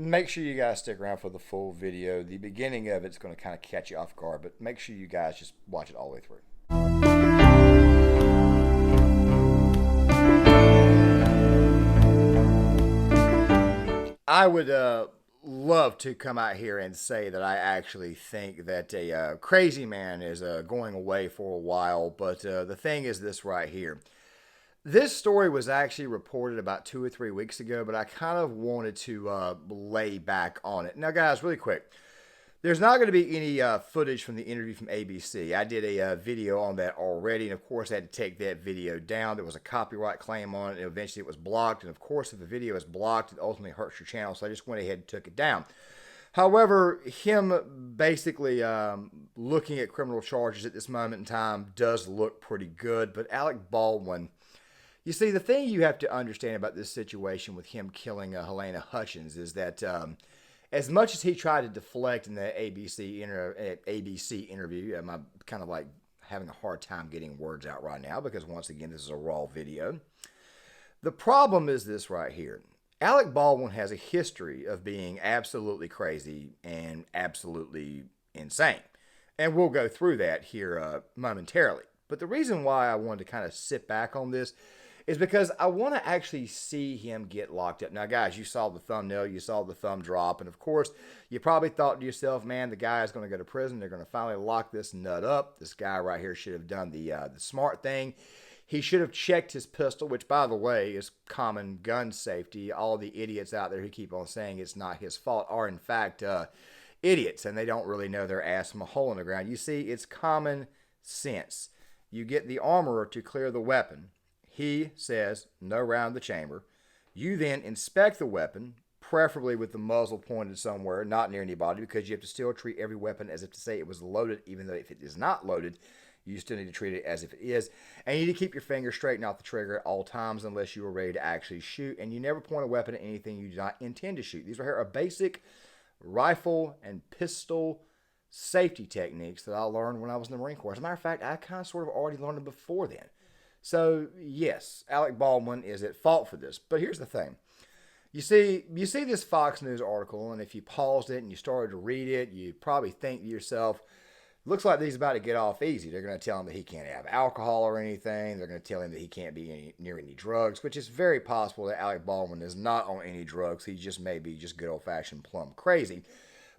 make sure you guys stick around for the full video. The beginning of it's going to kind of catch you off guard, but make sure you guys just watch it all the way through. I would love to come out here and say that I actually think that a crazy man is going away for a while, but the thing is this right here. This story was actually reported about 2 or 3 weeks ago, but I kind of wanted to lay back on it. Now, guys, really quick. There's not going to be any footage from the interview from ABC. I did a video on that already, and of course I had to take that video down. There was a copyright claim on it, and eventually it was blocked. And of course, if the video is blocked, it ultimately hurts your channel, so I just went ahead and took it down. However, him basically looking at criminal charges at this moment in time does look pretty good. But Alec Baldwin, you see, the thing you have to understand about this situation with him killing Halyna Hutchins is that as much as he tried to deflect in the ABC interview, I'm kind of like having a hard time getting words out right now because, once again, this is a raw video. The problem is this right here. Alec Baldwin has a history of being absolutely crazy and absolutely insane. And we'll go through that here momentarily. But the reason why I wanted to kind of sit back on this is because I want to actually see him get locked up. Now, guys, you saw the thumbnail, you saw the thumb drop, and of course, you probably thought to yourself, man, the guy is going to go to prison. They're going to finally lock this nut up. This guy right here should have done the smart thing. He should have checked his pistol, which, by the way, is common gun safety. All the idiots out there who keep on saying it's not his fault are, in fact, idiots, and they don't really know their ass from a hole in the ground. You see, it's common sense. You get the armorer to clear the weapon. He says, no round the chamber. You then inspect the weapon, preferably with the muzzle pointed somewhere, not near anybody, because you have to still treat every weapon as if to say it was loaded, even though if it is not loaded, you still need to treat it as if it is. And you need to keep your finger straight and off the trigger at all times unless you are ready to actually shoot. And you never point a weapon at anything you do not intend to shoot. These right here are basic rifle and pistol safety techniques that I learned when I was in the Marine Corps. As a matter of fact, I kind of sort of already learned them before then. So, yes, Alec Baldwin is at fault for this. But here's the thing. You see this Fox News article, and if you paused it and you started to read it, you probably think to yourself, looks like he's about to get off easy. They're going to tell him that he can't have alcohol or anything. They're going to tell him that he can't be near any drugs, which is very possible that Alec Baldwin is not on any drugs. He just may be just good old-fashioned plumb crazy.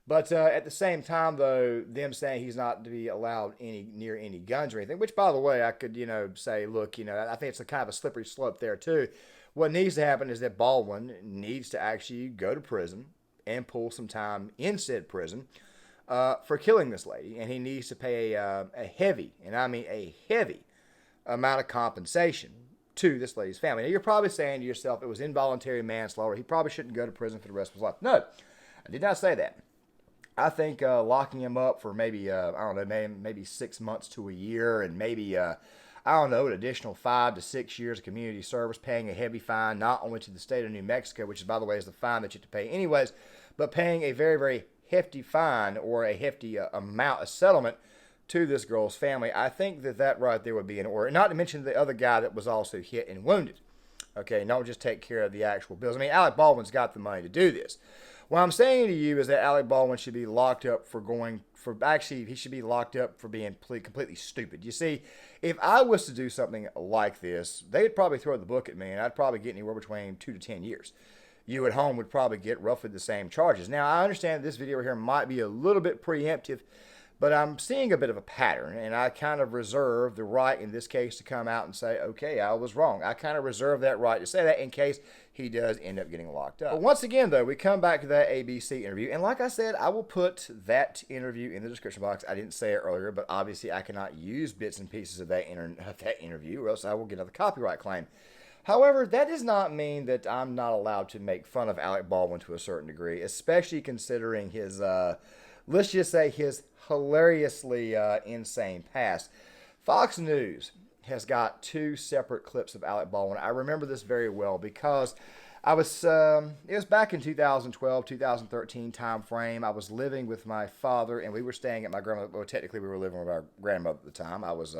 But at the same time, though, them saying he's not to be allowed near any guns or anything, which, by the way, I could, say, look, I think it's a kind of a slippery slope there, too. What needs to happen is that Baldwin needs to actually go to prison and pull some time in said prison for killing this lady. And he needs to pay a heavy, and I mean a heavy, amount of compensation to this lady's family. Now, you're probably saying to yourself, it was involuntary manslaughter. He probably shouldn't go to prison for the rest of his life. No, I did not say that. I think locking him up for maybe, I don't know, maybe 6 months to a year, and maybe, I don't know, an additional 5 to 6 years of community service, paying a heavy fine, not only to the state of New Mexico, which, by the way, is the fine that you have to pay anyways, but paying a very, very hefty fine or a hefty amount of settlement to this girl's family. I think that right there would be in order. Not to mention the other guy that was also hit and wounded. Okay, don't just take care of the actual bills. I mean, Alec Baldwin's got the money to do this. What I'm saying to you is that Alec Baldwin should be locked up he should be locked up for being completely stupid. You see, if I was to do something like this, they'd probably throw the book at me, and I'd probably get anywhere between 2 to 10 years. You at home would probably get roughly the same charges. Now, I understand this video here might be a little bit preemptive, but I'm seeing a bit of a pattern, and I kind of reserve the right in this case to come out and say, okay, I was wrong. I kind of reserve that right to say that in case he does end up getting locked up. But once again, though, we come back to that ABC interview, and like I said, I will put that interview in the description box. I didn't say it earlier, but obviously I cannot use bits and pieces of that interview, or else I will get another copyright claim. However, that does not mean that I'm not allowed to make fun of Alec Baldwin to a certain degree, especially considering his, let's just say, his hilariously insane past. Fox News has got 2 separate clips of Alec Baldwin. I remember this very well because it was back in 2012, 2013 time frame. I was living with my father, and we were staying at my grandmother. Well, technically, we were living with our grandmother at the time. I was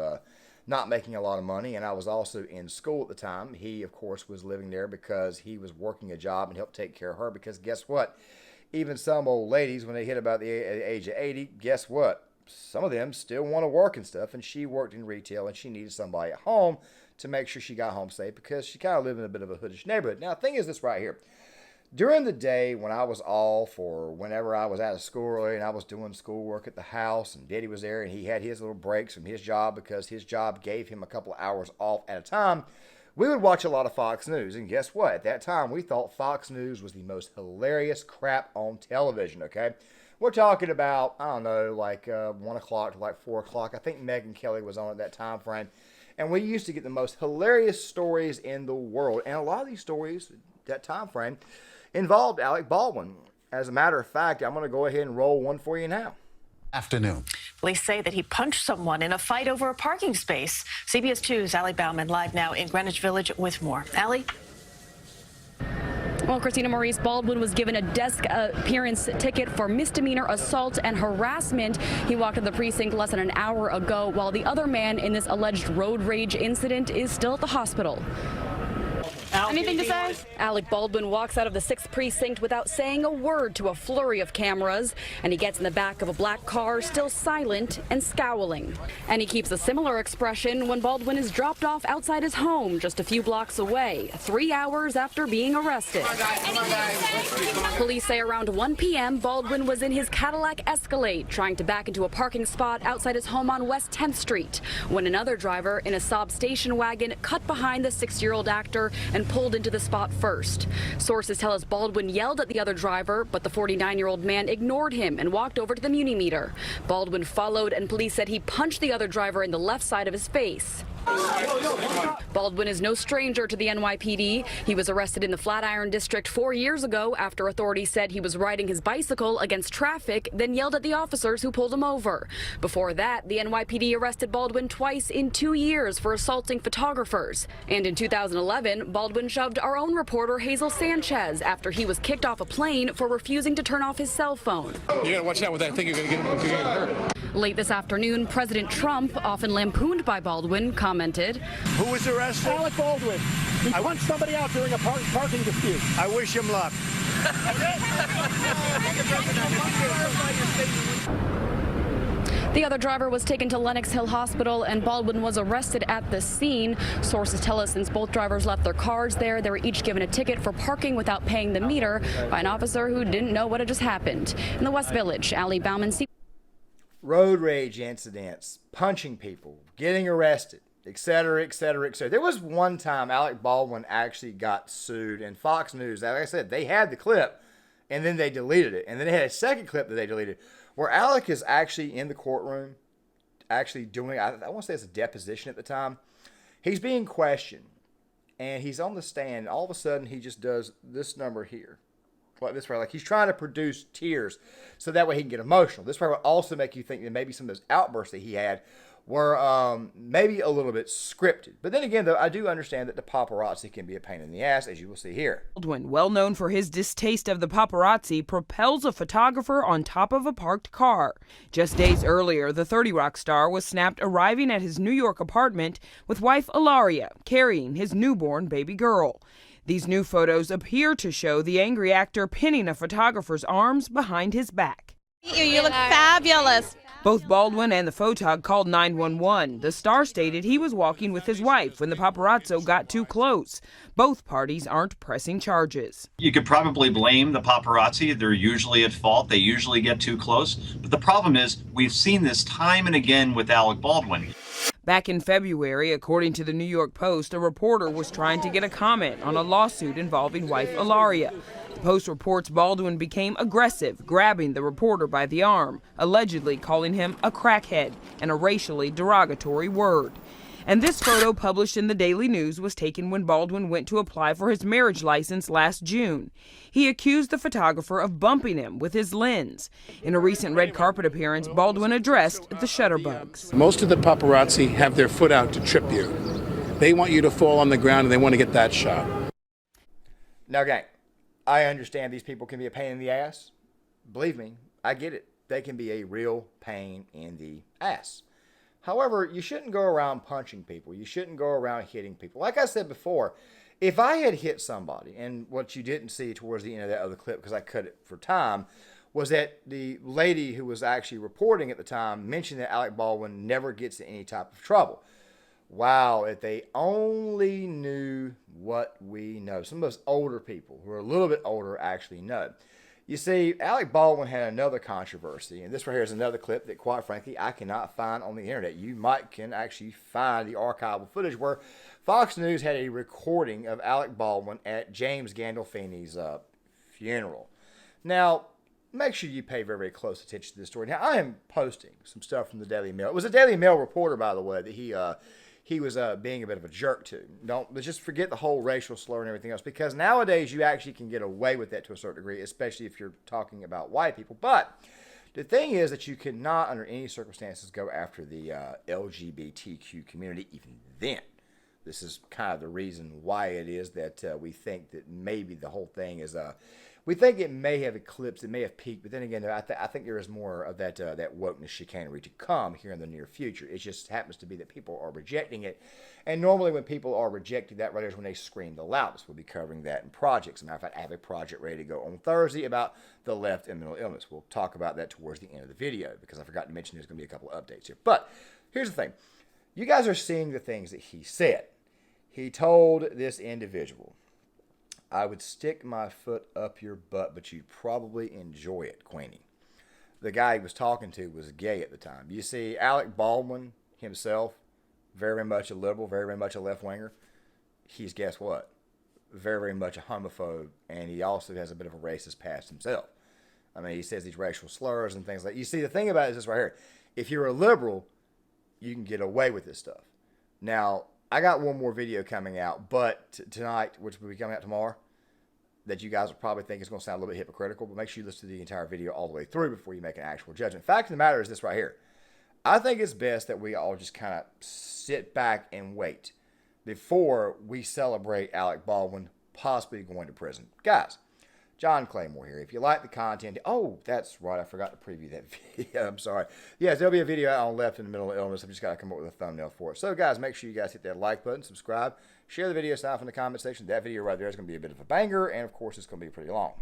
not making a lot of money, and I was also in school at the time. He, of course, was living there because he was working a job and helped take care of her because guess what? Even some old ladies, when they hit about the age of 80, guess what? Some of them still want to work and stuff, and she worked in retail, and she needed somebody at home to make sure she got home safe because she kind of lived in a bit of a hoodish neighborhood. Now, the thing is this right here. During the day when I was off or whenever I was out of school early and I was doing schoolwork at the house and Daddy was there and he had his little breaks from his job because his job gave him a couple of hours off at a time, we would watch a lot of Fox News. And guess what? At that time, we thought Fox News was the most hilarious crap on television, okay? We're talking about, I don't know, like 1 o'clock to like 4 o'clock. I think Megyn Kelly was on at that time frame. And we used to get the most hilarious stories in the world. And a lot of these stories, that time frame, involved Alec Baldwin. As a matter of fact, I'm going to go ahead and roll one for you now. Afternoon. Police say that he punched someone in a fight over a parking space. CBS 2's Allie Bauman live now in Greenwich Village with more. Allie? Well, Christina Maurice, Baldwin was given a desk appearance ticket for misdemeanor assault and harassment. He walked to the precinct less than an hour ago, while the other man in this alleged road rage incident is still at the hospital. Anything to say? Alec Baldwin walks out of the 6th precinct without saying a word to a flurry of cameras, and he gets in the back of a black car, still silent and scowling. And he keeps a similar expression when Baldwin is dropped off outside his home just a few blocks away, 3 hours after being arrested. Police say around 1 p.m., Baldwin was in his Cadillac Escalade trying to back into a parking spot outside his home on West 10th Street when another driver in a Saab station wagon cut behind the 60-year-old actor and pulled into the spot first. Sources tell us Baldwin yelled at the other driver, but the 49-year-old man ignored him and walked over to the Muni meter. Baldwin followed, and police said he punched the other driver in the left side of his face. Baldwin is no stranger to the NYPD. He was arrested in the Flatiron District 4 years ago after authorities said he was riding his bicycle against traffic, then yelled at the officers who pulled him over. Before that, the NYPD arrested Baldwin twice in 2 years for assaulting photographers. And in 2011, Baldwin shoved our own reporter Hazel Sanchez after he was kicked off a plane for refusing to turn off his cell phone. You gotta watch out with that thing. You're gonna get hurt. Late this afternoon, President Trump, often lampooned by Baldwin, commented, "Who was arrested? Alec Baldwin. He punched somebody out during a parking dispute. I wish him luck." The other driver was taken to Lenox Hill Hospital, and Baldwin was arrested at the scene. Sources tell us since both drivers left their cars there, they were each given a ticket for parking without paying the meter by an officer who didn't know what had just happened. In the West Village, Allie Bauman. Road rage incidents, punching people, getting arrested, etc., etc., etc. There was one time Alec Baldwin actually got sued, and Fox News, like I said, they had the clip, and then they deleted it. And then they had a second clip that they deleted, where Alec is actually in the courtroom, actually doing, I want to say it's a deposition at the time. He's being questioned, and he's on the stand, and all of a sudden he just does this number here. Like this way, like he's trying to produce tears so that way he can get emotional. This way will also make you think that maybe some of those outbursts that he had were maybe a little bit scripted. But then again, though, I do understand that the paparazzi can be a pain in the ass, as you will see here. Baldwin, well known for his distaste of the paparazzi, propels a photographer on top of a parked car. Just days earlier, the 30 Rock star was snapped arriving at his New York apartment with wife Ilaria carrying his newborn baby girl. These new photos appear to show the angry actor pinning a photographer's arms behind his back. You look fabulous. Both Baldwin and the photog called 911. The star stated he was walking with his wife when the paparazzo got too close. Both parties aren't pressing charges. You could probably blame the paparazzi. They're usually at fault. They usually get too close. But the problem is we've seen this time and again with Alec Baldwin. Back in February, according to the New York Post, a reporter was trying to get a comment on a lawsuit involving wife Ilaria. The Post reports Baldwin became aggressive, grabbing the reporter by the arm, allegedly calling him a crackhead and a racially derogatory word. And this photo, published in the Daily News, was taken when Baldwin went to apply for his marriage license last June. He accused the photographer of bumping him with his lens. In a recent red carpet appearance, Baldwin addressed the shutterbugs. Most of the paparazzi have their foot out to trip you. They want you to fall on the ground and they want to get that shot. Now, gang, I understand these people can be a pain in the ass. Believe me, I get it. They can be a real pain in the ass. However, you shouldn't go around punching people. You shouldn't go around hitting people. Like I said before, If I had hit somebody, and what you didn't see towards the end of that other clip, because I cut it for time, was that the lady who was actually reporting at the time mentioned that Alec Baldwin never gets in any type of trouble. Wow, if they only knew what we know. Some of us older people who are a little bit older actually know. You see, Alec Baldwin had another controversy, and this right here is another clip that, quite frankly, I cannot find on the internet. You can actually find the archival footage where Fox News had a recording of Alec Baldwin at James Gandolfini's funeral. Now, make sure you pay very, very close attention to this story. Now, I am posting some stuff from the Daily Mail. It was a Daily Mail reporter, by the way, that he was being a bit of a jerk to. Let's just forget the whole racial slur and everything else, because nowadays you actually can get away with that to a certain degree, especially if you're talking about white people. But the thing is that you cannot, under any circumstances, go after the LGBTQ community. Even then, this is kind of the reason why it is that we think that maybe the whole thing is we think it may have eclipsed, it may have peaked, but then again, I think there is more of that wokeness chicanery to come here in the near future. It just happens to be that people are rejecting it, and normally when people are rejecting that, right is when they scream the loudest. We'll be covering that in projects. As a matter of fact, I have a project ready to go on Thursday about the left and mental illness. We'll talk about that towards the end of the video, because I forgot to mention there's going to be a couple of updates here. But here's the thing. You guys are seeing the things that he said. He told this individual, I would stick my foot up your butt, but you'd probably enjoy it, Queenie. The guy he was talking to was gay at the time. You see, Alec Baldwin himself, very much a liberal, very much a left-winger. He's, guess what? Very, very much a homophobe, and he also has a bit of a racist past himself. I mean, he says these racial slurs and things like that. You see, the thing about it is this right here. If you're a liberal, you can get away with this stuff. Now, I got one more video coming out, but tonight, which will be coming out tomorrow, that you guys will probably think is going to sound a little bit hypocritical, but make sure you listen to the entire video all the way through before you make an actual judgment. Fact of the matter is this right here. I think it's best that we all just kind of sit back and wait before we celebrate Alec Baldwin possibly going to prison. Guys, John Claymore here. If you like the content, oh, that's right, I forgot to preview that video. I'm sorry. Yes, there'll be a video out on left and mental illness. I've just got to come up with a thumbnail for it. So, guys, make sure you guys hit that like button, subscribe, share the video, sign up in the comment section. That video right there is going to be a bit of a banger, and, of course, it's going to be pretty long.